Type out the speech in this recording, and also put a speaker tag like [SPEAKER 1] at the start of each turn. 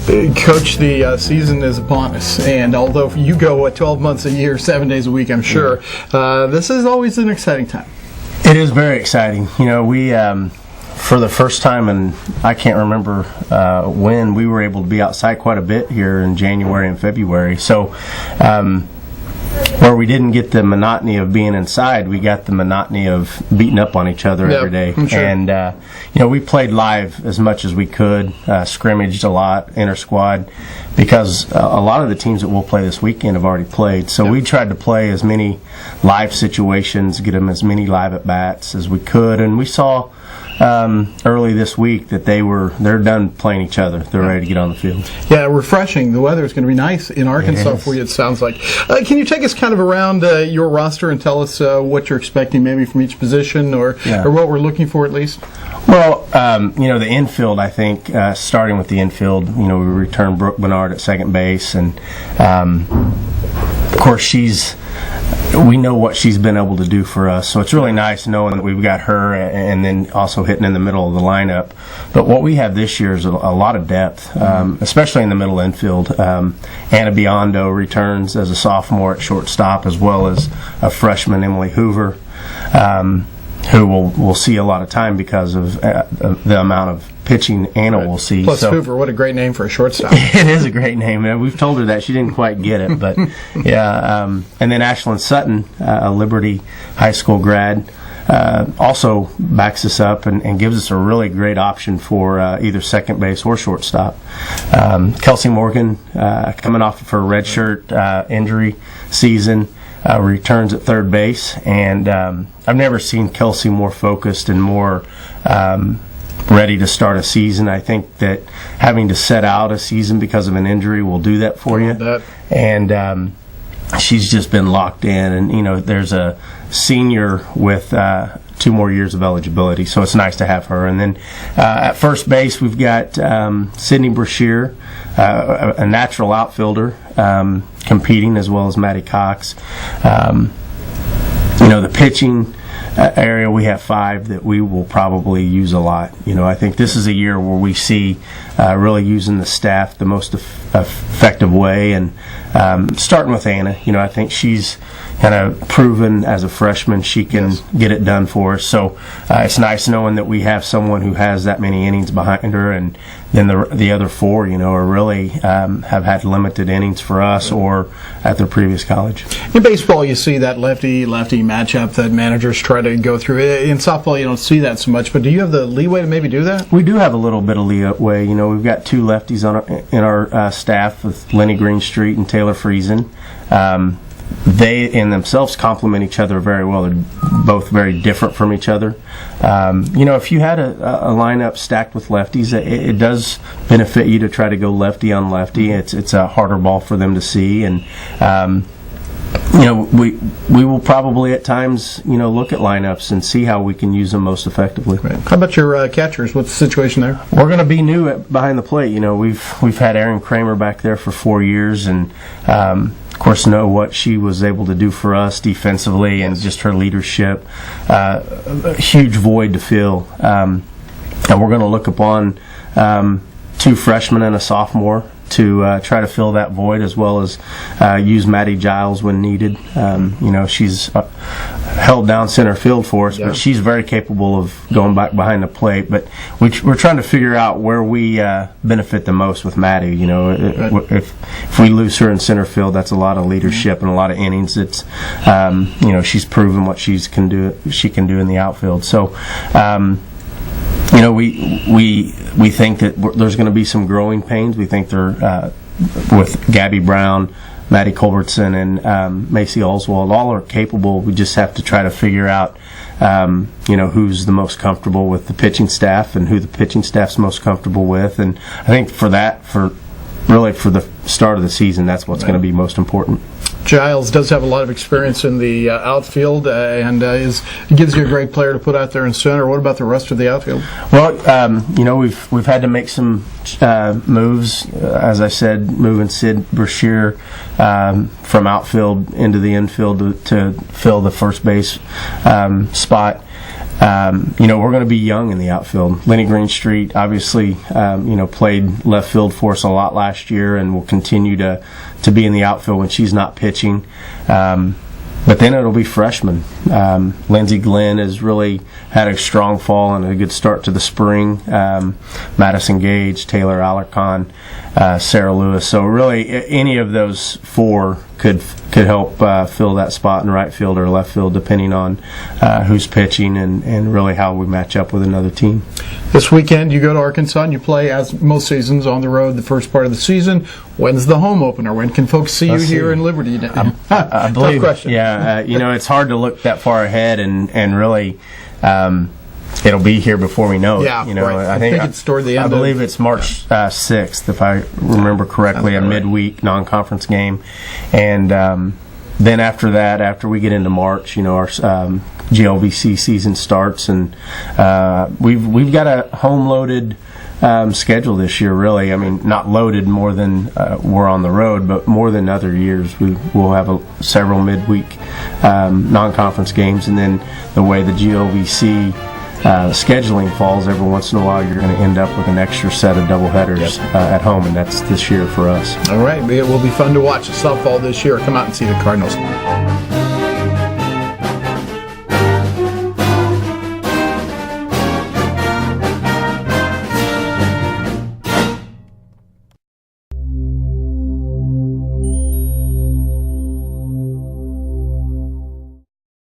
[SPEAKER 1] Coach, the season is upon us, and although you go 12 months a year, 7 days a week, I'm sure, this is always an exciting time.
[SPEAKER 2] It is very exciting. You know, we, for the first time, and I can't remember when, we were able to be outside quite a bit here in January and February. So, where we didn't get the monotony of being inside, we got the monotony of beating up on each other every day.
[SPEAKER 1] Sure.
[SPEAKER 2] And, you know, we played live as much as we could, scrimmaged a lot, inter-squad, because a lot of the teams that we'll play this weekend have already played. So we tried to play as many live situations, get them as many live at-bats as we could. And we saw early this week that they're done playing each other. They're ready to get on the field.
[SPEAKER 1] Yeah, refreshing. The weather is going to be nice in Arkansas for you, it sounds like. Can you take us kind of around your roster and tell us what you're expecting maybe from each position or what we're looking for at least?
[SPEAKER 2] Well, you know, the infield, I think, starting with the infield, you know, we returned Brooke Bernard at second base, and of course we know what she's been able to do for us, so it's really nice knowing that we've got her and then also hitting in the middle of the lineup. But what we have this year is a lot of depth, especially in the middle infield. Anna Biondo returns as a sophomore at shortstop, as well as a freshman, Emily Hoover, who we'll see a lot of time because of the amount of pitching Anna will see.
[SPEAKER 1] Plus Hoover, what a great name for a shortstop.
[SPEAKER 2] It is a great name. We've told her that. She didn't quite get it, but yeah. And then Ashlyn Sutton, a Liberty High School grad, also backs us up and gives us a really great option for either second base or shortstop. Kelsey Morgan, coming off of her redshirt injury season, returns at third base, and I've never seen Kelsey more focused and more ready to start a season. I think that having to set out a season because of an injury will do that for you. And she's just been locked in, and you know, there's a senior with 2 more years of eligibility, so it's nice to have her. And then at first base, we've got Sydney Brashear, a natural outfielder, competing, as well as Maddie Cox. You know, the pitching area, we have 5 that we will probably use a lot. You know, I think this is a year where we see really using the staff the most effective way, and starting with Anna. You know, I think she's kind of proven as a freshman she can get it done for us. So it's nice knowing that we have someone who has that many innings behind her, and then the other 4, you know, are really have had limited innings for us or at their previous college.
[SPEAKER 1] In baseball, you see that lefty-lefty matchup that managers try to go through. In softball, you don't see that so much, but do you have the leeway to maybe do that?
[SPEAKER 2] We do have a little bit of leeway. You know, we've got 2 lefties in our staff with Lenny Greenstreet and Taylor Friesen. They in themselves complement each other very well. They're both very different from each other. You know, if you had a lineup stacked with lefties, it does benefit you to try to go lefty on lefty. It's a harder ball for them to see, and you know, we will probably at times, you know, look at lineups and see how we can use them most effectively.
[SPEAKER 1] Right. How about your catchers? What's the situation there?
[SPEAKER 2] We're going to be new behind the plate. You know, we've had Erin Kramer back there for 4 years, and of course know what she was able to do for us defensively and just her leadership. A huge void to fill, and we're going to look upon 2 freshmen and a sophomore to try to fill that void, as well as use Maddie Giles when needed. You know, she's held down center field for us, but she's very capable of going back behind the plate. But we're trying to figure out where we benefit the most with Maddie. You know, if we lose her in center field, that's a lot of leadership and a lot of innings. It's you know, she's proven what she can do in the outfield. So. You know, we think that there's going to be some growing pains. We think they're with Gabby Brown, Maddie Culbertson, and Macy Oswald. All are capable. We just have to try to figure out, you know, who's the most comfortable with the pitching staff and who the pitching staff's most comfortable with. And I think for the start of the season, that's what's going to be most important.
[SPEAKER 1] Giles does have a lot of experience in the outfield and gives you a great player to put out there in center. What about the rest of the outfield?
[SPEAKER 2] Well, you know, we've had to make some moves. As I said, moving Sid Brashear from outfield into the infield to fill the first base spot. we're going to be young in the outfield. Lenny Greenstreet obviously, played left field for us a lot last year and will continue to be in the outfield when she's not pitching. But then it'll be freshmen. Lindsey Glenn has really had a strong fall and a good start to the spring. Madison Gage, Taylor Alarcon, Sarah Lewis. So really, any of those four could help fill that spot in right field or left field, depending on who's pitching and really how we match up with another team.
[SPEAKER 1] This weekend, you go to Arkansas and you play, as most seasons, on the road the first part of the season. When's the home opener? When can folks see you here in Liberty?
[SPEAKER 2] I believe,
[SPEAKER 1] tough question.
[SPEAKER 2] Yeah, it's hard to look that far ahead and really. It'll be here before we know it.
[SPEAKER 1] Yeah, right. I think it's toward the end.
[SPEAKER 2] I believe it's March 6th, if I remember correctly, a midweek non-conference game. And then after that, after we get into March, our GLVC season starts, and we've got a home-loaded schedule this year, really. I mean, not loaded more than we're on the road, but more than other years. We'll have several midweek non-conference games, and then the way the GLVC scheduling falls, every once in a while you're going to end up with an extra set of doubleheaders at home, and that's this year for us.
[SPEAKER 1] All right, it will be fun to watch the softball this year. Come out and see the Cardinals.